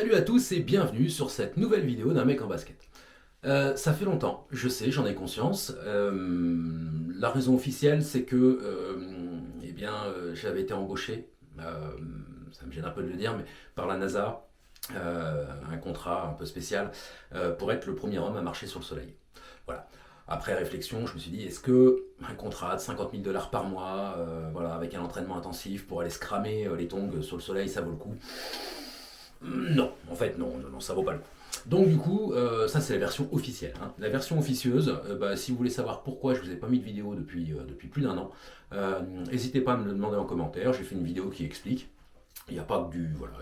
Salut à tous et bienvenue sur cette nouvelle vidéo d'un mec en basket. Ça fait longtemps, je sais, j'en ai conscience. La raison officielle, c'est que j'avais été embauché, ça me gêne un peu de le dire, mais par la NASA, un contrat un peu spécial, pour être le premier homme à marcher sur le Soleil. Voilà. Après réflexion, je me suis dit, est-ce que un contrat de 50 000 dollars par mois, voilà, avec un entraînement intensif pour aller se cramer les tongs sur le Soleil, ça vaut le coup? Non, en fait, non, ça vaut pas le coup. Donc du coup, ça c'est la version officielle, hein. La version officieuse, si vous voulez savoir pourquoi je vous ai pas mis de vidéo depuis plus d'un an, n'hésitez pas à me le demander en commentaire. J'ai fait une vidéo qui explique. Il n'y a pas que du, voilà,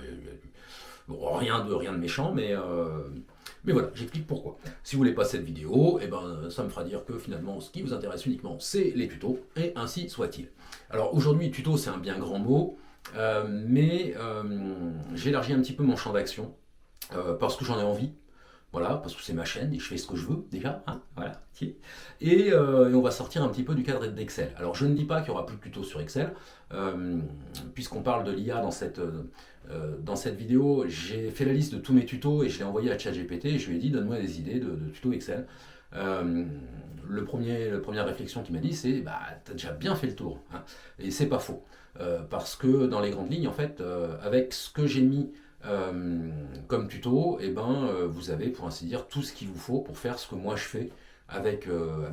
bon, rien de méchant, mais voilà, j'explique pourquoi. Si vous voulez pas cette vidéo, ça me fera dire que finalement, ce qui vous intéresse uniquement, c'est les tutos, et ainsi soit-il. Alors aujourd'hui, tuto, c'est un bien grand mot. J'élargis un petit peu mon champ d'action parce que j'en ai envie, voilà, parce que c'est ma chaîne et je fais ce que je veux déjà, hein, voilà. Et on va sortir un petit peu du cadre d'Excel. Alors je ne dis pas qu'il y aura plus de tutos sur Excel, puisqu'on parle de l'IA dans cette vidéo. J'ai fait la liste de tous mes tutos et je l'ai envoyé à ChatGPT et je lui ai dit donne-moi des idées de tutos Excel. La première réflexion qu'il m'a dit, c'est bah t'as déjà bien fait le tour, hein. Et c'est pas faux. Parce que dans les grandes lignes, en fait, avec ce que j'ai mis comme tuto, vous avez pour ainsi dire tout ce qu'il vous faut pour faire ce que moi je fais avec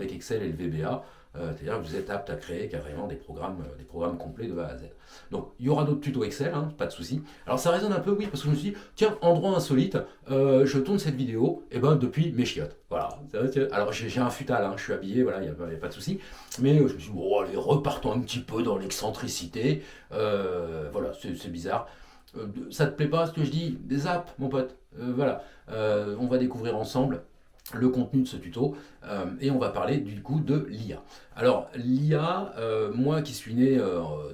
Excel et le VBA. C'est-à-dire que vous êtes apte à créer carrément des programmes complets de A à Z. Donc il y aura d'autres tutos Excel, hein, pas de souci. Alors ça résonne un peu, oui, parce que je me suis dit, tiens, endroit insolite, je tourne cette vidéo depuis mes chiottes. Voilà. Alors j'ai un futal, hein, je suis habillé, voilà, il n'y a pas de souci. Mais je me suis dit, bon, allez, repartons un petit peu dans l'excentricité. Voilà, c'est bizarre. Ça te plaît pas ce que je dis? Des apps, mon pote. Voilà. On va découvrir ensemble le contenu de ce tuto et on va parler du coup de l'IA. Alors l'IA, moi qui suis né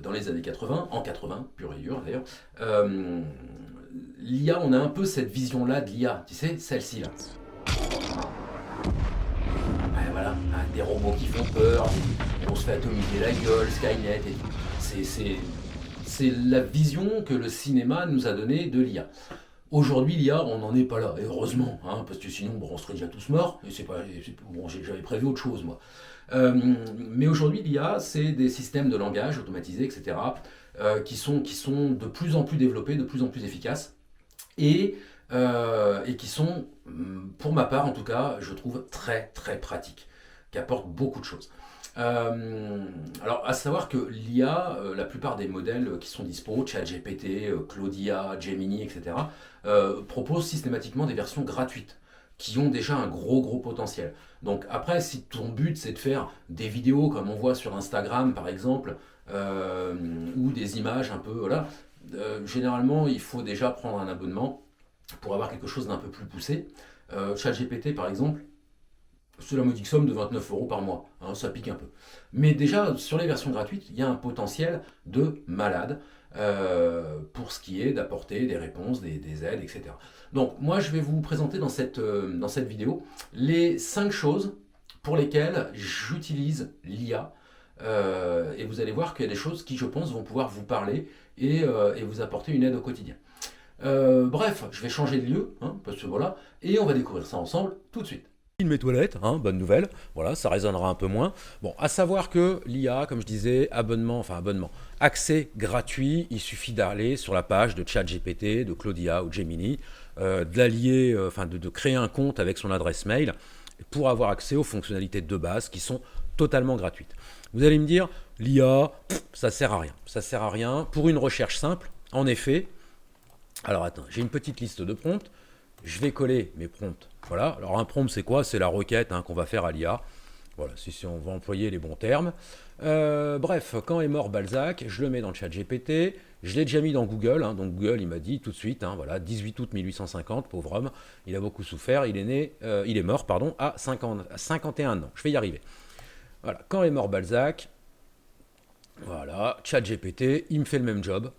dans les années 80, en 80, pur et dur d'ailleurs, l'IA, on a un peu cette vision-là de l'IA, tu sais, celle-ci là. Ouais, voilà, hein, des robots qui font peur, on se fait atomiser la gueule, Skynet et tout. C'est la vision que le cinéma nous a donnée de l'IA. Aujourd'hui, l'IA, on n'en est pas là, et heureusement, hein, parce que sinon, bon, on serait déjà tous morts, et bon, j'avais prévu autre chose, moi. Mais aujourd'hui, l'IA, c'est des systèmes de langage automatisés, etc., qui sont de plus en plus développés, de plus en plus efficaces, et qui sont, pour ma part en tout cas, je trouve très très pratiques, qui apportent beaucoup de choses. Alors, à savoir que l'IA, la plupart des modèles qui sont dispo, ChatGPT, Claudia, Gemini, etc., proposent systématiquement des versions gratuites qui ont déjà un gros potentiel. Donc après, si ton but c'est de faire des vidéos comme on voit sur Instagram par exemple, ou des images un peu, voilà, généralement il faut déjà prendre un abonnement pour avoir quelque chose d'un peu plus poussé. ChatGPT par exemple, c'est la modique somme de 29 € par mois, hein, ça pique un peu. Mais déjà, sur les versions gratuites, il y a un potentiel de malade pour ce qui est d'apporter des réponses, des aides, etc. Donc moi, je vais vous présenter dans cette vidéo les 5 choses pour lesquelles j'utilise l'IA. Et vous allez voir qu'il y a des choses qui, je pense, vont pouvoir vous parler et vous apporter une aide au quotidien. Bref, je vais changer de lieu, hein, parce que voilà, et on va découvrir ça ensemble tout de suite. De mes toilettes, hein, bonne nouvelle, voilà, ça résonnera un peu moins. Bon, à savoir que l'IA, comme je disais, abonnement, accès gratuit, il suffit d'aller sur la page de ChatGPT, de Claudia ou Gemini, de créer un compte avec son adresse mail pour avoir accès aux fonctionnalités de base qui sont totalement gratuites. Vous allez me dire, l'IA, ça sert à rien. Ça sert à rien pour une recherche simple, en effet. Alors attends, j'ai une petite liste de prompts. Je vais coller mes prompts. Voilà. Alors un prompt, c'est quoi? C'est la requête, hein, qu'on va faire à l'IA. Voilà, si on va employer les bons termes. Bref, quand est mort Balzac, je le mets dans le chat GPT. Je l'ai déjà mis dans Google. Hein, donc Google, il m'a dit tout de suite, hein, voilà, 18 août 1850, pauvre homme. Il a beaucoup souffert. Il est mort, à 51 ans. Je vais y arriver. Voilà, quand est mort Balzac? Voilà, chat GPT, il me fait le même job.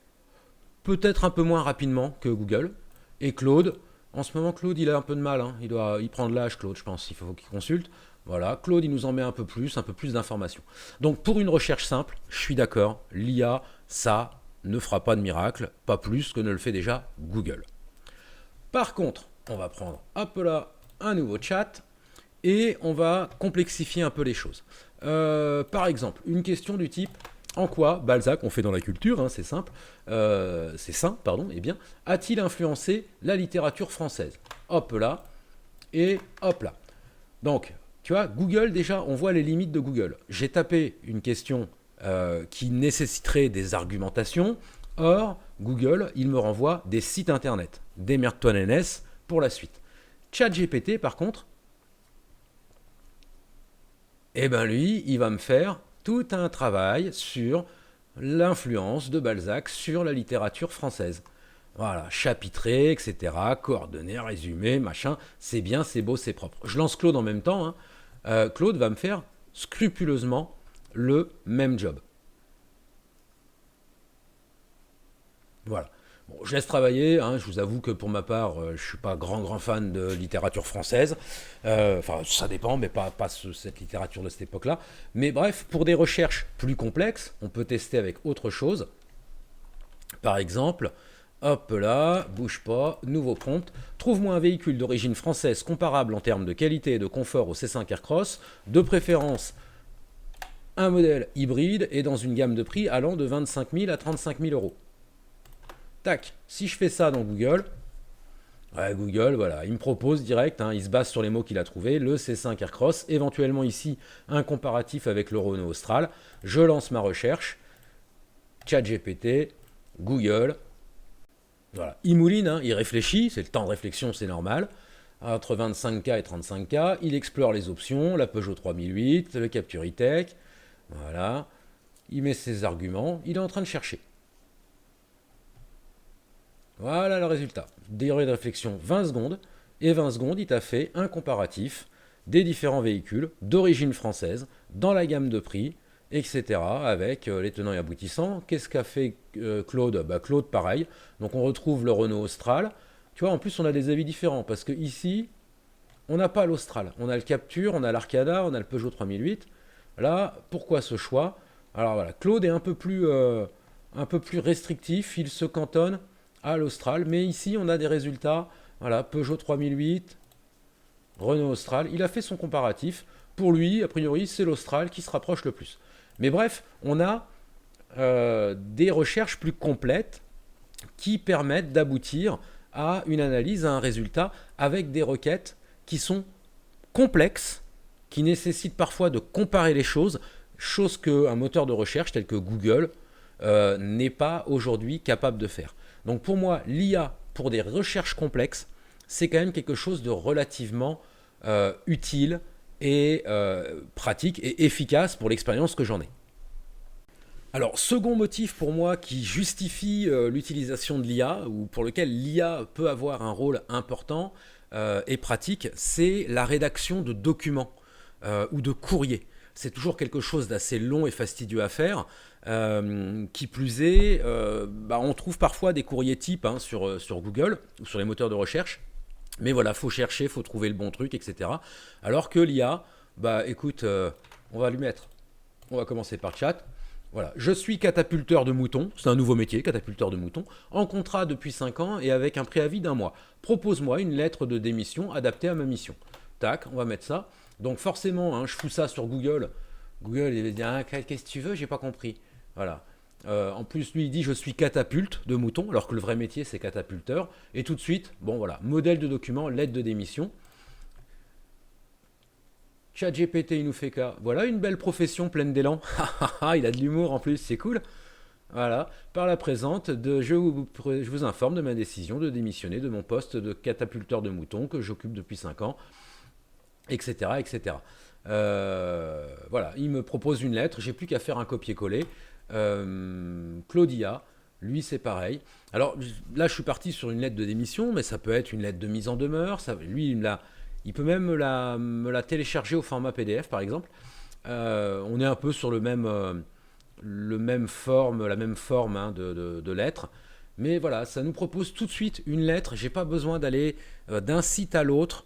Peut-être un peu moins rapidement que Google. Et Claude, en ce moment, Claude, il a un peu de mal, hein. Il prend de l'âge, Claude, je pense, il faut qu'il consulte. Voilà, Claude, il nous en met un peu plus d'informations. Donc, pour une recherche simple, je suis d'accord, l'IA, ça ne fera pas de miracle, pas plus que ne le fait déjà Google. Par contre, on va prendre, hop là, un nouveau chat et on va complexifier un peu les choses. Par exemple, une question du type en quoi Balzac, on fait dans la culture, hein, c'est simple, c'est sain, pardon, eh bien, a-t-il influencé la littérature française? Hop là, et hop là. Donc, tu vois, Google, déjà, on voit les limites de Google. J'ai tapé une question qui nécessiterait des argumentations. Or, Google, il me renvoie des sites internet. Démerde-toi, NS, pour la suite. ChatGPT, par contre, eh ben lui, il va me faire tout un travail sur l'influence de Balzac sur la littérature française. Voilà, chapitré, etc., coordonnées, résumé, machin, c'est bien, c'est beau, c'est propre. Je lance Claude en même temps, hein. Claude va me faire scrupuleusement le même job. Voilà. Bon, je laisse travailler, hein, je vous avoue que pour ma part, je ne suis pas grand fan de littérature française. Enfin, ça dépend, mais pas cette littérature de cette époque-là. Mais bref, pour des recherches plus complexes, on peut tester avec autre chose. Par exemple, hop là, bouge pas, nouveau prompt. Trouve-moi un véhicule d'origine française comparable en termes de qualité et de confort au C5 Aircross, de préférence un modèle hybride et dans une gamme de prix allant de 25 000 à 35 000 euros. Tac, si je fais ça dans Google, ouais, Google, voilà, il me propose direct, hein, il se base sur les mots qu'il a trouvés, le C5 Aircross, éventuellement ici un comparatif avec le Renault Austral. Je lance ma recherche, ChatGPT, Google, voilà. Il mouline, hein, il réfléchit, c'est le temps de réflexion, c'est normal. Entre 25K et 35K, il explore les options, la Peugeot 3008, le Captur E-Tech, voilà. Il met ses arguments, il est en train de chercher. Voilà le résultat. Durée de réflexion 20 secondes. Et 20 secondes, il t'a fait un comparatif des différents véhicules d'origine française dans la gamme de prix, etc. avec les tenants et aboutissants. Qu'est-ce qu'a fait Claude? Claude, pareil. Donc on retrouve le Renault Austral. Tu vois, en plus, on a des avis différents parce que ici, on n'a pas l'Austral. On a le Captur, on a l'Arcada, on a le Peugeot 3008. Là, pourquoi ce choix? Alors voilà, Claude est un peu plus restrictif. Il se cantonne à l'Austral. Mais ici, on a des résultats. Voilà, Peugeot 3008, Renault Austral. Il a fait son comparatif. Pour lui, a priori, c'est l'Austral qui se rapproche le plus. Mais bref, on a des recherches plus complètes qui permettent d'aboutir à une analyse, à un résultat, avec des requêtes qui sont complexes, qui nécessitent parfois de comparer les choses, chose qu'un moteur de recherche tel que Google n'est pas aujourd'hui capable de faire. Donc pour moi, l'IA pour des recherches complexes, c'est quand même quelque chose de relativement utile et pratique et efficace pour l'expérience que j'en ai. Alors, second motif pour moi qui justifie l'utilisation de l'IA, ou pour lequel l'IA peut avoir un rôle important et pratique, c'est la rédaction de documents ou de courriers. C'est toujours quelque chose d'assez long et fastidieux à faire. Qui plus est, on trouve parfois des courriers types sur Google ou sur les moteurs de recherche. Mais voilà, faut chercher, faut trouver le bon truc, etc. Alors que l'IA, écoute, on va lui mettre. On va commencer par chat. Voilà, je suis catapulteur de moutons, c'est un nouveau métier, catapulteur de moutons, en contrat depuis 5 ans et avec un préavis d'un mois. Propose-moi une lettre de démission adaptée à ma mission. Tac, on va mettre ça. Donc forcément, hein, je fous ça sur Google. Google, il va dire, qu'est-ce que tu veux, j'ai pas compris. Voilà. En plus, lui, il dit, je suis catapulte de moutons, alors que le vrai métier, c'est catapulteur. Et tout de suite, bon voilà, modèle de document, lettre de démission. ChatGPT, il nous fait cas. Voilà une belle profession pleine d'élan. Il a de l'humour en plus, c'est cool. Voilà. Par la présente, je vous informe de ma décision de démissionner de mon poste de catapulteur de moutons que j'occupe depuis 5 ans, etc. etc. Voilà, il me propose une lettre, j'ai plus qu'à faire un copier-coller. Claudia, lui c'est pareil. Alors là, je suis parti sur une lettre de démission, mais ça peut être une lettre de mise en demeure. Lui, il peut même me la télécharger au format PDF, par exemple. On est un peu sur la même forme de lettre. Mais voilà, ça nous propose tout de suite une lettre. J'ai pas besoin d'aller d'un site à l'autre.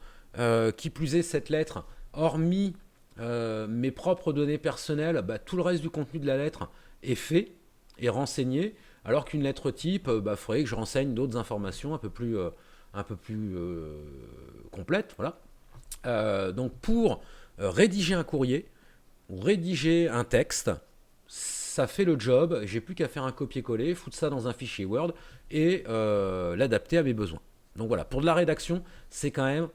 Qui plus est, cette lettre, hormis mes propres données personnelles, tout le reste du contenu de la lettre est fait et renseigné. Alors qu'une lettre type, faudrait que je renseigne d'autres informations un peu un peu plus complète. Voilà. Donc pour rédiger un courrier ou rédiger un texte, ça fait le job. J'ai plus qu'à faire un copier-coller, foutre ça dans un fichier Word et l'adapter à mes besoins. Donc voilà, pour de la rédaction, c'est quand même,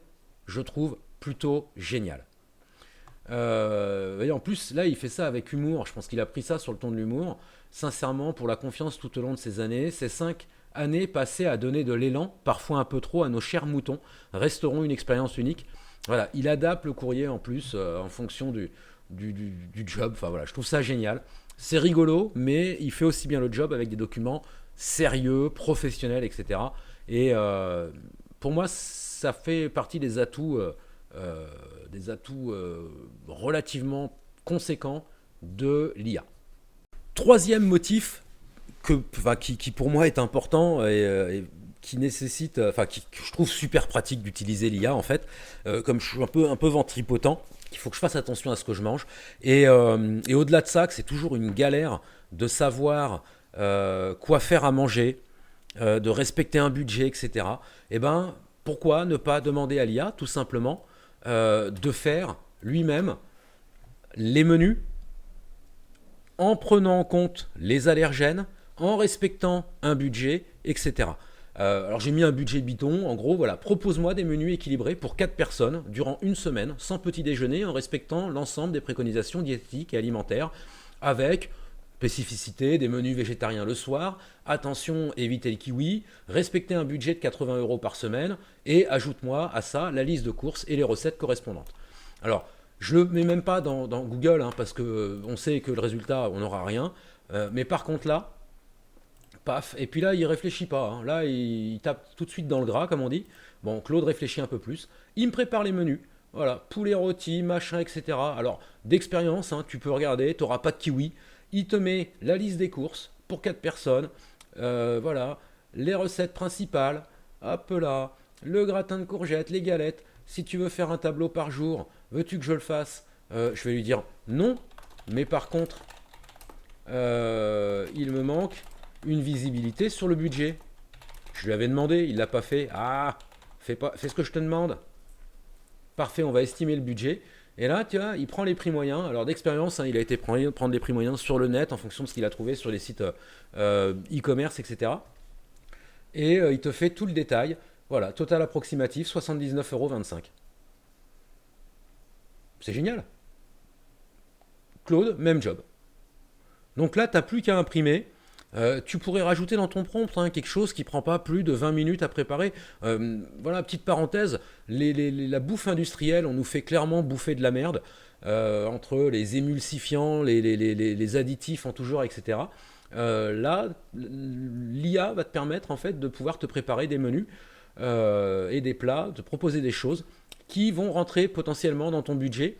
je trouve, plutôt génial. Et en plus, là, il fait ça avec humour. Je pense qu'il a pris ça sur le ton de l'humour. Sincèrement, pour la confiance tout au long de ces années, ces 5 années passées à donner de l'élan, parfois un peu trop, à nos chers moutons, resteront une expérience unique. Voilà, il adapte le courrier en plus en fonction du job. Enfin voilà, je trouve ça génial. C'est rigolo, mais il fait aussi bien le job avec des documents sérieux, professionnels, etc. Et pour moi, ça fait partie des atouts relativement conséquents de l'IA. Troisième motif qui pour moi est important et qui nécessite, que je trouve super pratique d'utiliser l'IA en fait, comme je suis un peu ventripotent, il faut que je fasse attention à ce que je mange. Et au-delà de ça, que c'est toujours une galère de savoir quoi faire à manger, de respecter un budget, etc. Eh ben, pourquoi ne pas demander à l'IA tout simplement de faire lui-même les menus en prenant en compte les allergènes, en respectant un budget, etc. Alors j'ai mis un budget bidon, en gros, voilà, propose-moi des menus équilibrés pour 4 personnes durant une semaine, sans petit déjeuner, en respectant l'ensemble des préconisations diététiques et alimentaires, avec spécificité des menus végétariens le soir, attention, évitez le kiwi, respectez un budget de 80 € par semaine, et ajoute-moi à ça la liste de courses et les recettes correspondantes. Alors, je ne le mets même pas dans Google, parce qu'on sait que le résultat, on n'aura rien. Mais par contre là, paf, et puis là, il réfléchit pas. Là, il tape tout de suite dans le gras, comme on dit. Bon, Claude réfléchit un peu plus. Il me prépare les menus. Voilà, poulet rôti, machin, etc. Alors, d'expérience, tu peux regarder, tu n'auras pas de kiwi. Il te met la liste des courses pour 4 personnes. Voilà, les recettes principales. Hop là, le gratin de courgettes, les galettes. Si tu veux faire un tableau par jour, veux-tu que je le fasse? Je vais lui dire non, mais par contre, il me manque une visibilité sur le budget. Je lui avais demandé, il ne l'a pas fait. Ah, fais ce que je te demande. Parfait, on va estimer le budget. Et là, tu vois, il prend les prix moyens. Alors d'expérience, il a été prendre les prix moyens sur le net en fonction de ce qu'il a trouvé sur les sites e-commerce, etc. Et il te fait tout le détail. Voilà, total approximatif, 79,25 €. C'est génial. Claude, même job. Donc là, tu n'as plus qu'à imprimer. Tu pourrais rajouter dans ton prompt quelque chose qui ne prend pas plus de 20 minutes à préparer. Voilà, petite parenthèse, la bouffe industrielle, on nous fait clairement bouffer de la merde, entre les émulsifiants, les additifs en tout genre, etc. Là, l'IA va te permettre en fait de pouvoir te préparer des menus et des plats, de proposer des choses qui vont rentrer potentiellement dans ton budget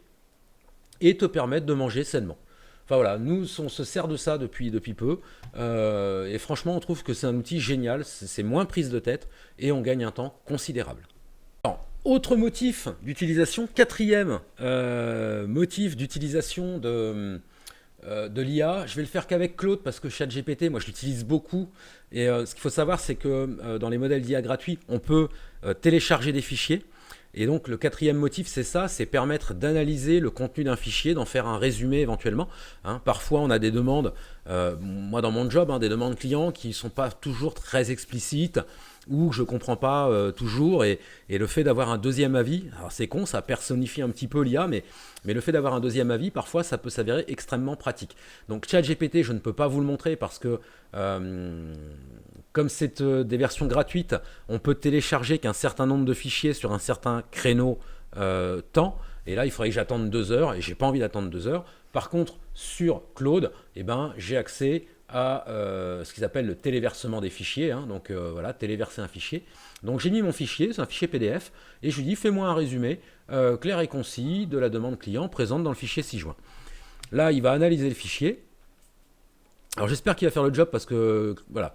et te permettre de manger sainement. Enfin voilà, nous on se sert de ça depuis peu et franchement on trouve que c'est un outil génial, c'est moins prise de tête et on gagne un temps considérable. Alors, autre motif d'utilisation, quatrième motif d'utilisation de l'IA, je vais le faire qu'avec Claude parce que ChatGPT, moi je l'utilise beaucoup et ce qu'il faut savoir c'est que dans les modèles d'IA gratuits, on peut télécharger des fichiers. Et donc le quatrième motif, c'est ça, c'est permettre d'analyser le contenu d'un fichier, d'en faire un résumé éventuellement. Parfois on a des demandes, moi dans mon job, des demandes clients qui ne sont pas toujours très explicites ou que je ne comprends pas toujours. Et le fait d'avoir un deuxième avis, alors c'est con, ça personnifie un petit peu l'IA, mais le fait d'avoir un deuxième avis, parfois ça peut s'avérer extrêmement pratique. Donc ChatGPT, je ne peux pas vous le montrer parce que... comme c'est des versions gratuites, on peut télécharger qu'un certain nombre de fichiers sur un certain créneau temps. Et là, il faudrait que j'attende 2 heures et j'ai pas envie d'attendre 2 heures. Par contre, sur Claude, j'ai accès à ce qu'ils appellent le téléversement des fichiers. Donc voilà, téléverser un fichier. Donc j'ai mis mon fichier, c'est un fichier PDF, et je lui dis fais-moi un résumé clair et concis de la demande client présente dans le fichier 6 juin. Là, il va analyser le fichier. Alors j'espère qu'il va faire le job parce que voilà.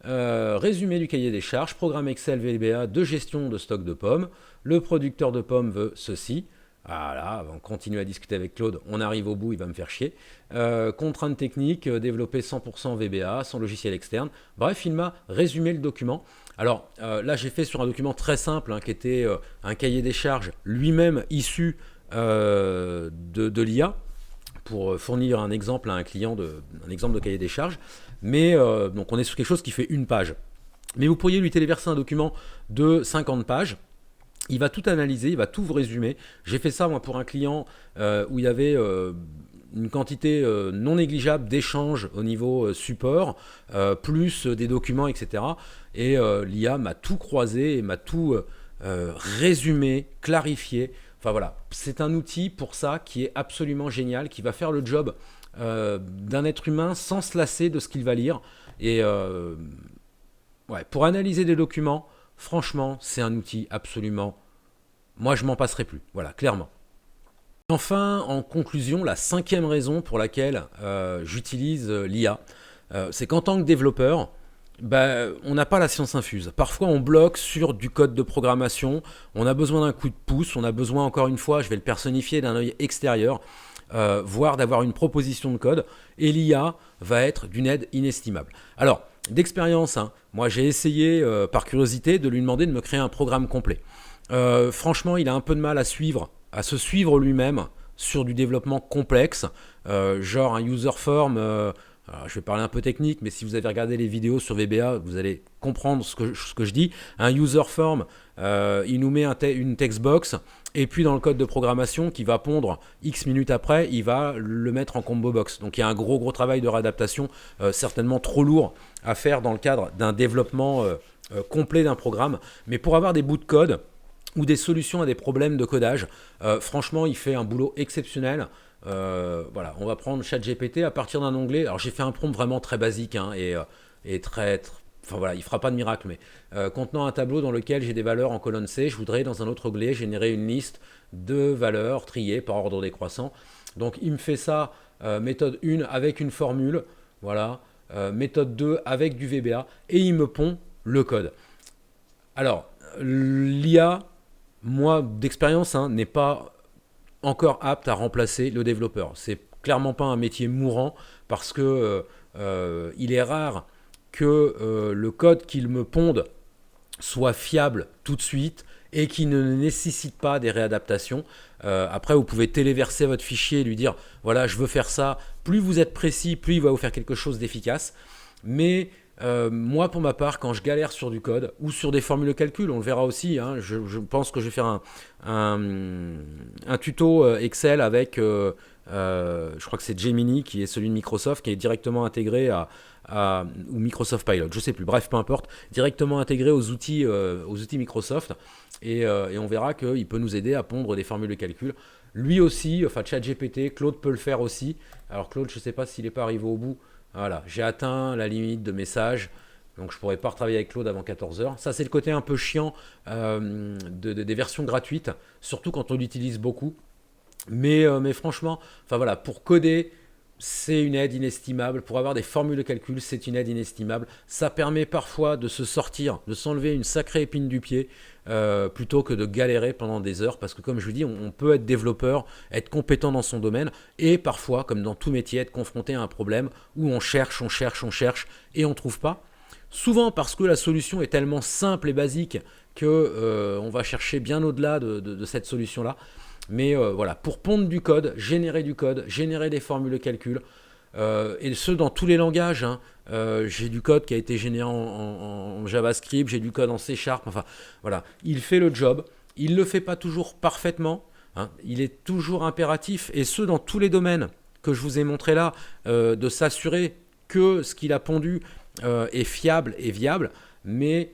Résumé du cahier des charges, programme Excel VBA de gestion de stock de pommes. Le producteur de pommes veut ceci. Voilà, on continue à discuter avec Claude, on arrive au bout, il va me faire chier. Contraintes techniques, développer 100% VBA, sans logiciel externe. Bref, il m'a résumé le document. Alors là, j'ai fait sur un document très simple, qui était un cahier des charges lui-même issu de l'IA, pour fournir un exemple à un client, un exemple de cahier des charges. Mais donc on est sur quelque chose qui fait une page. Mais vous pourriez lui téléverser un document de 50 pages. Il va tout analyser, il va tout vous résumer. J'ai fait ça moi pour un client où il y avait une quantité non négligeable d'échanges au niveau support, plus des documents, etc. Et l'IA m'a tout croisé et m'a tout résumé, clarifié. Enfin voilà, c'est un outil pour ça qui est absolument génial, qui va faire le job d'un être humain sans se lasser de ce qu'il va lire. Et ouais, pour analyser des documents, franchement, c'est un outil absolument... Moi, je m'en passerai plus. Voilà, clairement. Enfin, en conclusion, la 5e raison pour laquelle j'utilise l'IA, c'est qu'en tant que développeur, on n'a pas la science infuse. Parfois, on bloque sur du code de programmation. On a besoin d'un coup de pouce. On a besoin, encore une fois, je vais le personnifier, d'un œil extérieur, voire d'avoir une proposition de code. Et l'IA va être d'une aide inestimable. Alors, d'expérience, moi j'ai essayé par curiosité de lui demander de me créer un programme complet. Franchement, il a un peu de mal à se suivre lui-même sur du développement complexe, genre un user form. Alors, je vais parler un peu technique, mais si vous avez regardé les vidéos sur VBA, vous allez comprendre ce que je dis. Un user form, il nous met une textbox, et puis dans le code de programmation qui va pondre X minutes après, il va le mettre en combo box. Donc il y a un gros travail de réadaptation, certainement trop lourd à faire dans le cadre d'un développement complet d'un programme. Mais pour avoir des bouts de code ou des solutions à des problèmes de codage, franchement, il fait un boulot exceptionnel. Voilà, on va prendre ChatGPT à partir d'un onglet. Alors j'ai fait un prompt vraiment très basique et très, enfin voilà, il fera pas de miracle, mais contenant un tableau dans lequel j'ai des valeurs en colonne C, je voudrais dans un autre onglet générer une liste de valeurs triées par ordre décroissant. Donc il me fait ça, méthode 1 avec une formule, voilà, méthode 2 avec du VBA, et il me pond le code. Alors l'IA, moi d'expérience, n'est pas encore apte à remplacer le développeur. C'est clairement pas un métier mourant parce que il est rare que le code qu'il me ponde soit fiable tout de suite et qui ne nécessite pas des réadaptations. Après, vous pouvez téléverser votre fichier et lui dire voilà, je veux faire ça. Plus vous êtes précis, plus il va vous faire quelque chose d'efficace. Mais moi, pour ma part, quand je galère sur du code ou sur des formules de calcul, on le verra aussi, je pense que je vais faire un tuto Excel avec, je crois que c'est Gemini, qui est celui de Microsoft, qui est directement intégré ou Microsoft Pilot, je sais plus, bref, peu importe, directement intégré aux outils Microsoft, et on verra qu'il peut nous aider à pondre des formules de calcul. Lui aussi, enfin ChatGPT, Claude peut le faire aussi. Alors Claude, je ne sais pas s'il n'est pas arrivé au bout. Voilà, j'ai atteint la limite de messages, donc je ne pourrai pas retravailler avec Claude avant 14h. Ça, c'est le côté un peu chiant des versions gratuites, surtout quand on l'utilise beaucoup. Mais franchement, enfin voilà, pour coder, c'est une aide inestimable. Pour avoir des formules de calcul, c'est une aide inestimable. Ça permet parfois de se sortir, de s'enlever une sacrée épine du pied, plutôt que de galérer pendant des heures. Parce que comme je vous dis, on peut être développeur, être compétent dans son domaine, et parfois, comme dans tout métier, être confronté à un problème où on cherche, et on ne trouve pas. Souvent parce que la solution est tellement simple et basique que on va chercher bien au-delà de cette solution-là. Mais voilà, pour pondre du code, générer des formules de calcul, et ce dans tous les langages. J'ai du code qui a été généré en JavaScript, j'ai du code en C#, enfin voilà, il fait le job, il ne le fait pas toujours parfaitement, il est toujours impératif, et ce dans tous les domaines que je vous ai montré là, de s'assurer que ce qu'il a pondu est fiable et viable. Mais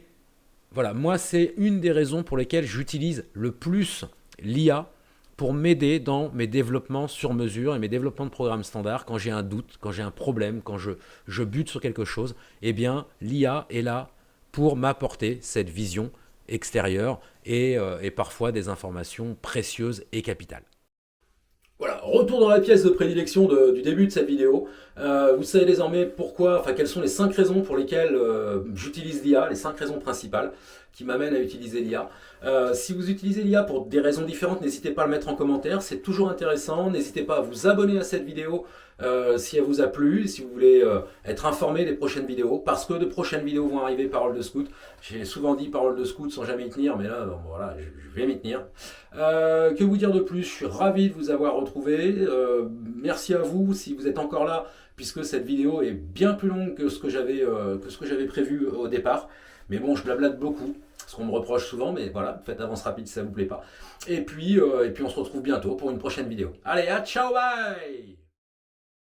voilà, moi c'est une des raisons pour lesquelles j'utilise le plus l'IA pour m'aider dans mes développements sur mesure et mes développements de programmes standards. Quand j'ai un doute, quand j'ai un problème, quand je bute sur quelque chose, eh bien l'IA est là pour m'apporter cette vision extérieure et parfois des informations précieuses et capitales. Voilà, retour dans la pièce de prédilection du début de cette vidéo. Vous savez désormais pourquoi, enfin quelles sont les 5 raisons pour lesquelles j'utilise l'IA, les 5 raisons principales. qui m'amène à utiliser l'IA. Si vous utilisez l'IA pour des raisons différentes, n'hésitez pas à le mettre en commentaire, c'est toujours intéressant. N'hésitez pas à vous abonner à cette vidéo si elle vous a plu, si vous voulez être informé des prochaines vidéos, parce que de prochaines vidéos vont arriver, Parole de Scout. J'ai souvent dit Parole de Scout sans jamais y tenir, mais là, bon, voilà, je vais m'y tenir. Que vous dire de plus? Je suis ravi de vous avoir retrouvé. Merci à vous si vous êtes encore là, puisque cette vidéo est bien plus longue que ce que j'avais prévu au départ. Mais bon, je blablate beaucoup, ce qu'on me reproche souvent, mais voilà, faites avance rapide si ça vous plaît pas. Et puis on se retrouve bientôt pour une prochaine vidéo. Allez, à ciao, bye!